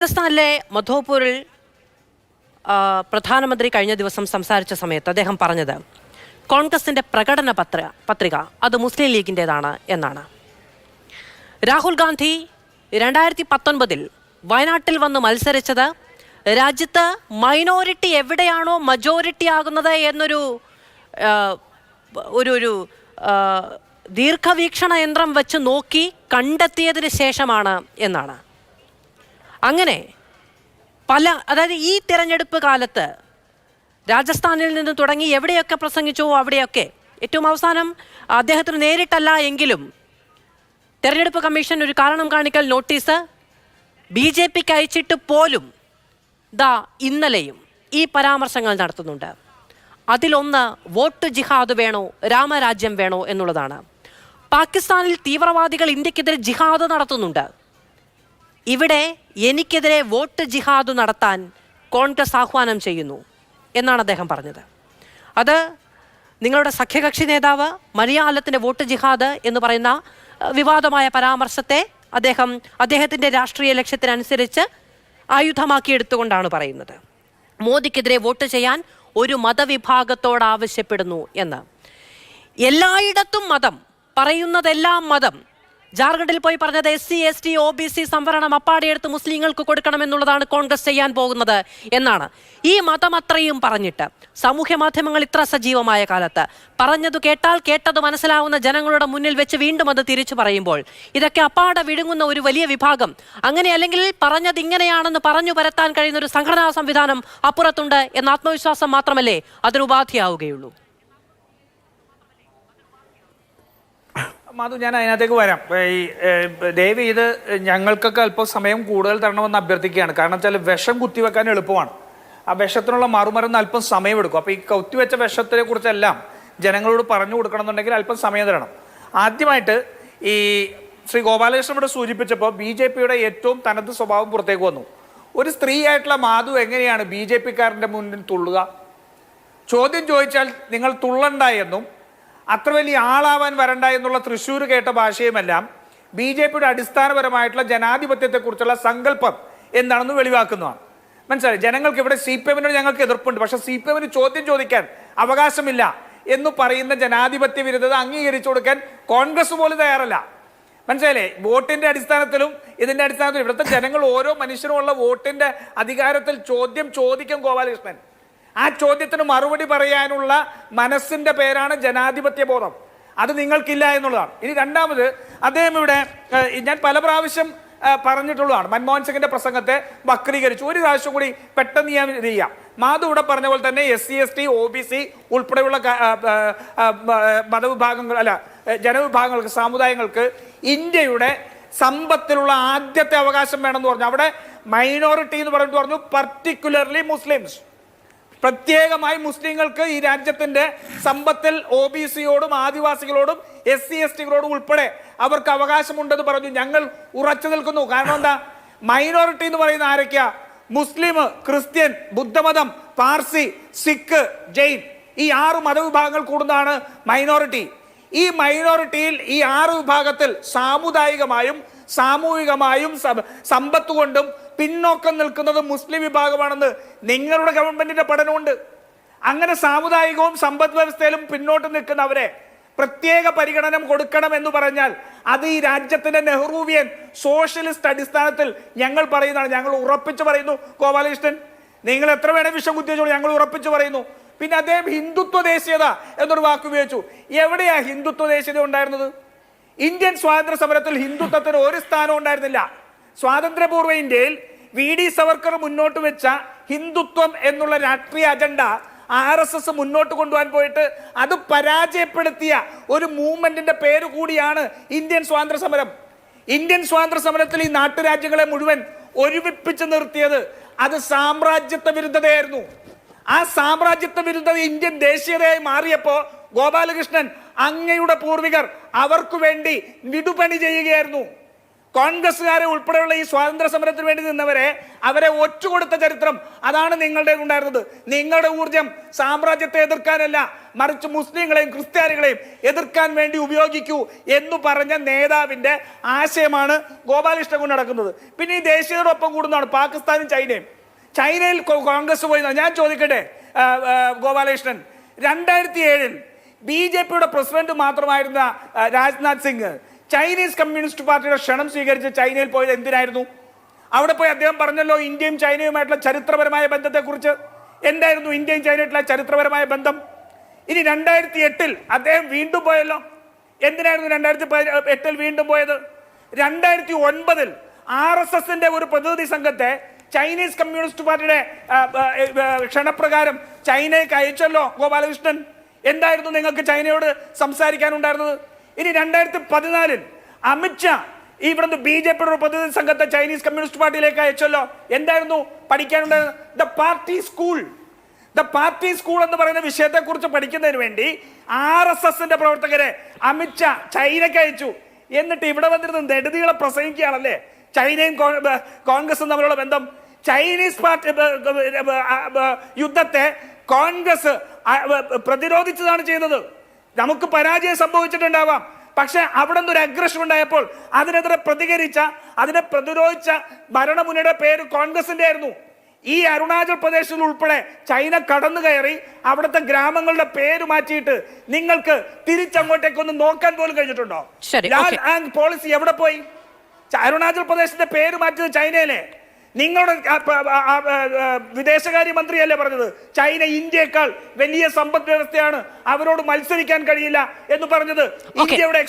രാജസ്ഥാനിലെ മധോപൂരിൽ പ്രധാനമന്ത്രി കഴിഞ്ഞ ദിവസം സംസാരിച്ച സമയത്ത് അദ്ദേഹം പറഞ്ഞത് കോൺഗ്രസിന്റെ പ്രകടന പത്രിക അത് മുസ്ലിം ലീഗിൻ്റെതാണ് എന്നാണ്. രാഹുൽ ഗാന്ധി 2019 വയനാട്ടിൽ വന്ന് മത്സരിച്ചത് രാജ്യത്ത് മൈനോറിറ്റി എവിടെയാണോ മജോറിറ്റി ആകുന്നത് എന്നൊരു ഒരു ദീർഘവീക്ഷണ യന്ത്രം വെച്ച് നോക്കി കണ്ടെത്തിയതിന് ശേഷമാണ് എന്നാണ്. അങ്ങനെ അതായത് ഈ തിരഞ്ഞെടുപ്പ് കാലത്ത് രാജസ്ഥാനിൽ നിന്ന് തുടങ്ങി എവിടെയൊക്കെ പ്രസംഗിച്ചോ അവിടെയൊക്കെ ഏറ്റവും അവസാനം അദ്ദേഹത്തിന് നേരിട്ടല്ല എങ്കിലും തെരഞ്ഞെടുപ്പ് കമ്മീഷൻ ഒരു കാരണം കാണിക്കൽ നോട്ടീസ് BJPക്ക് അയച്ചിട്ട് പോലും ഇന്നലെയും ഈ പരാമർശങ്ങൾ നടത്തുന്നുണ്ട്. അതിലൊന്ന് വോട്ട് ജിഹാദ് വേണോ രാമരാജ്യം വേണോ എന്നുള്ളതാണ്. പാകിസ്ഥാനിൽ തീവ്രവാദികൾ ഇന്ത്യക്കെതിരെ ജിഹാദ് നടത്തുന്നുണ്ട്. ഇവിടെ എനിക്കെതിരെ വോട്ട് ജിഹാദ് നടത്താൻ കോൺഗ്രസ് ആഹ്വാനം ചെയ്യുന്നു എന്നാണ് അദ്ദേഹം പറഞ്ഞത്. അത് നിങ്ങളുടെ സഖ്യകക്ഷി നേതാവ് മലയാളത്തിൻ്റെ വോട്ട് ജിഹാദ് എന്ന് പറയുന്ന വിവാദമായ പരാമർശത്തെ അദ്ദേഹത്തിൻ്റെ രാഷ്ട്രീയ ലക്ഷ്യത്തിനനുസരിച്ച് ആയുധമാക്കിയെടുത്തുകൊണ്ടാണ് പറയുന്നത്. മോദിക്കെതിരെ വോട്ട് ചെയ്യാൻ ഒരു മതവിഭാഗത്തോട് ആവശ്യപ്പെടുന്നു എന്ന്. എല്ലായിടത്തും മതം പറയുന്നതെല്ലാം മതം. ജാർഖണ്ഡിൽ പോയി പറഞ്ഞത് SC ST OBC സംവരണം അപ്പാടെയെടുത്ത് മുസ്ലിങ്ങൾക്ക് കൊടുക്കണമെന്നുള്ളതാണ് കോൺഗ്രസ് ചെയ്യാൻ പോകുന്നത് എന്നാണ്. ഈ മതം അത്രയും പറഞ്ഞിട്ട് സാമൂഹ്യ മാധ്യമങ്ങൾ ഇത്ര സജീവമായ കാലത്ത് പറഞ്ഞത് കേട്ടാൽ കേട്ടത് മനസ്സിലാവുന്ന ജനങ്ങളുടെ മുന്നിൽ വെച്ച് വീണ്ടും അത് തിരിച്ചു പറയുമ്പോൾ ഇതൊക്കെ അപ്പാടെ വിഴുങ്ങുന്ന ഒരു വലിയ വിഭാഗം, അങ്ങനെ അല്ലെങ്കിൽ പറഞ്ഞത് ഇങ്ങനെയാണെന്ന് പറഞ്ഞു പരത്താൻ കഴിയുന്ന ഒരു സംഘടനാ സംവിധാനം അപ്പുറത്തുണ്ട് എന്ന ആത്മവിശ്വാസം മാത്രമല്ലേ അതൊരു ഉപാധിയാവുകയുള്ളൂ. മാധു, ഞാൻ അതിനകത്തേക്ക് വരാം. ഈ ദയവ് ഇത് ഞങ്ങൾക്കൊക്കെ അല്പം സമയം കൂടുതൽ തരണമെന്ന് അഭ്യർത്ഥിക്കുകയാണ്. കാരണം വെച്ചാൽ വിഷം കുത്തിവെക്കാൻ എളുപ്പമാണ്, ആ വിഷത്തിനുള്ള മറുമരുന്ന് അല്പം സമയമെടുക്കും. അപ്പോൾ ഈ കുത്തിവെച്ച വിഷത്തിനെ കുറിച്ചെല്ലാം ജനങ്ങളോട് പറഞ്ഞു കൊടുക്കണം എന്നുണ്ടെങ്കിൽ അല്പം സമയം തരണം. ആദ്യമായിട്ട് ഈ ശ്രീ ഗോപാലകൃഷ്ണൻ ഇവിടെ സൂചിപ്പിച്ചപ്പോൾ BJPയുടെ ഏറ്റവും തനത് സ്വഭാവം പുറത്തേക്ക് വന്നു. ഒരു സ്ത്രീ ആയിട്ടുള്ള മാധു എങ്ങനെയാണ് BJPക്കാരൻ്റെ മുന്നിൽ തുള്ളുക? ചോദ്യം ചോദിച്ചാൽ നിങ്ങൾ തുള്ളണ്ട എന്നും അത്ര വലിയ ആളാവാൻ വരണ്ട എന്നുള്ള തൃശ്ശൂർ കേട്ട ഭാഷയുമെല്ലാം BJPയുടെ അടിസ്ഥാനപരമായിട്ടുള്ള ജനാധിപത്യത്തെക്കുറിച്ചുള്ള സങ്കല്പം എന്താണെന്ന് വെളിവാക്കുന്നതാണ്. മനസ്സിലായി? ജനങ്ങൾക്ക് ഇവിടെ CPMനോട് ഞങ്ങൾക്ക് എതിർപ്പുണ്ട്, പക്ഷെ CPMന് ചോദ്യം ചോദിക്കാൻ അവകാശമില്ല എന്ന് പറയുന്ന ജനാധിപത്യ വിരുദ്ധത അംഗീകരിച്ചു കൊടുക്കാൻ കോൺഗ്രസ് പോലും തയ്യാറല്ല. മനസ്സിലായില്ലേ? വോട്ടിന്റെ അടിസ്ഥാനത്തിലും ഇതിന്റെ അടിസ്ഥാനത്തിലും ഇവിടുത്തെ ജനങ്ങൾ ഓരോ മനുഷ്യനുമുള്ള വോട്ടിന്റെ അധികാരത്തിൽ ചോദ്യം ചോദിക്കും ഗോപാലകൃഷ്ണൻ. ആ ചോദ്യത്തിന് മറുപടി പറയാനുള്ള മനസ്സിന്റെ പേരാണ് ജനാധിപത്യ ബോധം. അത് നിങ്ങൾക്കില്ല എന്നുള്ളതാണ്. ഇനി രണ്ടാമത്, അദ്ദേഹം ഇവിടെ ഞാൻ പല പ്രാവശ്യം പറഞ്ഞിട്ടുള്ളതാണ്, മൻമോഹൻ സിംഗിന്റെ പ്രസംഗത്തെ വക്രീകരിച്ചു. ഒരു പ്രാവശ്യം കൂടി പെട്ടെന്ന് ഞാൻ ചെയ്യാം. മാധു ഇവിടെ പറഞ്ഞ പോലെ തന്നെ SC ST OBC ഉൾപ്പെടെയുള്ള മതവിഭാഗങ്ങൾ ജനവിഭാഗങ്ങൾക്ക്, സമുദായങ്ങൾക്ക് ഇന്ത്യയുടെ സമ്പത്തിലുള്ള ആദ്യത്തെ അവകാശം വേണമെന്ന് പറഞ്ഞു. അവിടെ മൈനോറിറ്റി എന്ന് പറഞ്ഞിട്ട് പറഞ്ഞു പർട്ടിക്കുലർലി മുസ്ലിംസ്, പ്രത്യേകമായി മുസ്ലിങ്ങൾക്ക് ഈ രാജ്യത്തിന്റെ സമ്പത്തിൽ OBCയോടും ആദിവാസികളോടും SC STകളോടും ഉൾപ്പെടെ അവർക്ക് അവകാശമുണ്ടെന്ന് പറഞ്ഞു. ഞങ്ങൾ ഉറച്ചു നിൽക്കുന്നു. കാരണം എന്താ? മൈനോറിറ്റി എന്ന് പറയുന്ന ആരൊക്കെയാ? മുസ്ലിം, ക്രിസ്ത്യൻ, ബുദ്ധമതം, പാർസി, സിഖ്, ജെയിൻ, ഈ 6 മതവിഭാഗങ്ങൾ കൂടുന്നതാണ് മൈനോറിറ്റി. ഈ മൈനോറിറ്റിയിൽ ഈ 6 വിഭാഗത്തിൽ സാമുദായികമായും സാമൂഹികമായും സമ്പത്ത് കൊണ്ടും പിന്നോക്കം നിൽക്കുന്നത് മുസ്ലിം വിഭാഗമാണെന്ന് നിങ്ങളുടെ ഗവൺമെന്റിന്റെ പഠനമുണ്ട്. അങ്ങനെ സാമുദായികവും സമ്പദ് വ്യവസ്ഥയിലും പിന്നോട്ട് നിൽക്കുന്നവരെ പ്രത്യേക പരിഗണന കൊടുക്കണം എന്ന് പറഞ്ഞാൽ അത് ഈ രാജ്യത്തിന്റെ നെഹ്റുവിയൻ സോഷ്യലിസ്റ്റ് അടിസ്ഥാനത്തിൽ ഞങ്ങൾ പറയുന്നതാണ്. ഞങ്ങൾ ഉറപ്പിച്ചു പറയുന്നു. ഗോപാലകൃഷ്ണൻ, നിങ്ങൾ എത്ര വേണേ വിഷം കുത്തിവെച്ചോളൂ, ഞങ്ങൾ ഉറപ്പിച്ചു പറയുന്നു. പിന്നെ അദ്ദേഹം ഹിന്ദുത്വ ദേശീയത എന്നൊരു വാക്ക് ഉപയോഗിച്ചു. എവിടെയാ ഹിന്ദുത്വ ദേശീയത ഉണ്ടായിരുന്നത്? ഇന്ത്യൻ സ്വാതന്ത്ര്യ സമരത്തിൽ ഹിന്ദുത്വത്തിന് ഒരു സ്ഥാനവും ഉണ്ടായിരുന്നില്ല. സ്വാതന്ത്ര്യപൂർവ്വ ഇന്ത്യയിൽ VD സവർക്കർ മുന്നോട്ട് വെച്ച ഹിന്ദുത്വം എന്നുള്ള രാഷ്ട്രീയ അജണ്ട RSS മുന്നോട്ട് കൊണ്ടുപോകാൻ പോയിട്ട് അത് പരാജയപ്പെടുത്തിയ ഒരു മൂവ്മെന്റിന്റെ പേര് കൂടിയാണ് ഇന്ത്യൻ സ്വാതന്ത്ര്യ സമരം. ഇന്ത്യൻ സ്വാതന്ത്ര്യ സമരത്തിൽ ഈ നാട്ടുരാജ്യങ്ങളെ മുഴുവൻ ഒരുമിപ്പിച്ച് നിർത്തിയത് അത് സാമ്രാജ്യത്വ വിരുദ്ധതയായിരുന്നു. ആ സാമ്രാജ്യത്വ വിരുദ്ധത ഇന്ത്യൻ ദേശീയതയായി മാറിയപ്പോ ഗോപാലകൃഷ്ണൻ, അങ്ങയുടെ പൂർവികർ അവർക്ക് വേണ്ടി വിടുപണി ചെയ്യുകയായിരുന്നു. കോൺഗ്രസ്സുകാരെ ഉൾപ്പെടെയുള്ള ഈ സ്വാതന്ത്ര്യ സമരത്തിന് വേണ്ടി നിന്നവരെ അവരെ ഒറ്റുകൊടുത്ത ചരിത്രം അതാണ് നിങ്ങളുടെ ഉണ്ടായിരുന്നത്. നിങ്ങളുടെ ഊർജം സാമ്രാജ്യത്തെ എതിർക്കാനല്ല, മറിച്ച് മുസ്ലിങ്ങളെയും ക്രിസ്ത്യാനികളെയും എതിർക്കാൻ വേണ്ടി ഉപയോഗിക്കൂ എന്ന് പറഞ്ഞ നേതാവിന്റെ ആശയമാണ് ഗോപാലകൃഷ്ണൻ കൊണ്ട് നടക്കുന്നത്. പിന്നെ ഈ ദേശീയതയോടൊപ്പം കൂടുന്നതാണ് പാകിസ്ഥാനും ചൈനയും. ചൈനയിൽ കോൺഗ്രസ് പോയി. ഞാൻ ചോദിക്കട്ടെ ഗോപാലകൃഷ്ണൻ, 2007 BJPയുടെ പ്രസിഡന്റ് മാത്രമായിരുന്ന രാജ്നാഥ് സിംഗ് ചൈനീസ് കമ്മ്യൂണിസ്റ്റ് പാർട്ടിയുടെ ക്ഷണം സ്വീകരിച്ച് ചൈനയിൽ പോയത് എന്തിനായിരുന്നു? അവിടെ പോയി അദ്ദേഹം പറഞ്ഞല്ലോ ഇന്ത്യയും ചൈനയുമായിട്ടുള്ള ചരിത്രപരമായ ബന്ധത്തെക്കുറിച്ച്. എന്തായിരുന്നു ഇന്ത്യയും ചൈനയായിട്ടുള്ള ചരിത്രപരമായ ബന്ധം? ഇനി 2008 അദ്ദേഹം വീണ്ടും പോയല്ലോ. എന്തിനായിരുന്നു 2008 വീണ്ടും പോയത്? 2009 RSSന്റെ ഒരു പ്രതിനിധി സംഘത്തെ ചൈനീസ് കമ്മ്യൂണിസ്റ്റ് പാർട്ടിയുടെ ക്ഷണപ്രകാരം ചൈനയ്ക്ക് അയച്ചല്ലോ ഗോപാലകൃഷ്ണൻ. എന്തായിരുന്നു നിങ്ങൾക്ക് ചൈനയോട് സംസാരിക്കാനുണ്ടായിരുന്നത്? ഇനി 2014 അമിത്ഷാ ഇവിടുന്ന് BJPയുടെ ഒരു പ്രതിനിധി സംഘത്തെ ചൈനീസ് കമ്മ്യൂണിസ്റ്റ് പാർട്ടിയിലേക്ക് അയച്ചല്ലോ. എന്തായിരുന്നു പഠിക്കാനുണ്ടായിരുന്നത്? ദ പാർട്ടി സ്കൂൾ എന്ന് പറയുന്ന വിഷയത്തെക്കുറിച്ച് പഠിക്കുന്നതിന് വേണ്ടി RSSന്റെ പ്രവർത്തകരെ അമിത്ഷാ ചൈനയ്ക്ക് അയച്ചു. എന്നിട്ട് ഇവിടെ വന്നിരുന്ന നെടുതികളെ പ്രസംഗിക്കുകയാണല്ലേ ചൈനയും കോൺഗ്രസും തമ്മിലുള്ള ബന്ധം. ചൈനീസ് പാർട്ടി യുദ്ധത്തെ കോൺഗ്രസ് പ്രതിരോധിച്ചതാണ് ചെയ്യുന്നത്. നമുക്ക് പരാജയം സംഭവിച്ചിട്ടുണ്ടാവാം, പക്ഷെ അവിടെ നിന്ന് ഒരു അഗ്രഷൻ ഉണ്ടായപ്പോൾ അതിനെതിരെ അതിനെ പ്രതിരോധിച്ച ഭരണമുന്നണിയുടെ പേര് കോൺഗ്രസിന്റെ ആയിരുന്നു. ഈ അരുണാചൽ പ്രദേശിൽ ഉൾപ്പെടെ ചൈന കടന്നു കയറി അവിടുത്തെ ഗ്രാമങ്ങളുടെ പേര് മാറ്റിയിട്ട് നിങ്ങൾക്ക് തിരിച്ചങ്ങോട്ടേക്കൊന്ന് നോക്കാൻ പോലും കഴിഞ്ഞിട്ടുണ്ടോ? പോളിസി എവിടെ പോയി? അരുണാചൽ പ്രദേശിന്റെ പേര് മാറ്റിയത് ചൈനയിലെ. നിങ്ങളുടെ വിദേശകാര്യ മന്ത്രിയല്ലേ പറഞ്ഞത് ചൈന ഇന്ത്യയേക്കാൾ വലിയ സമ്പദ് വ്യവസ്ഥയാണ്, അവരോട് മത്സരിക്കാൻ കഴിയില്ല എന്ന് പറഞ്ഞത്? ഇന്ത്യയുടെ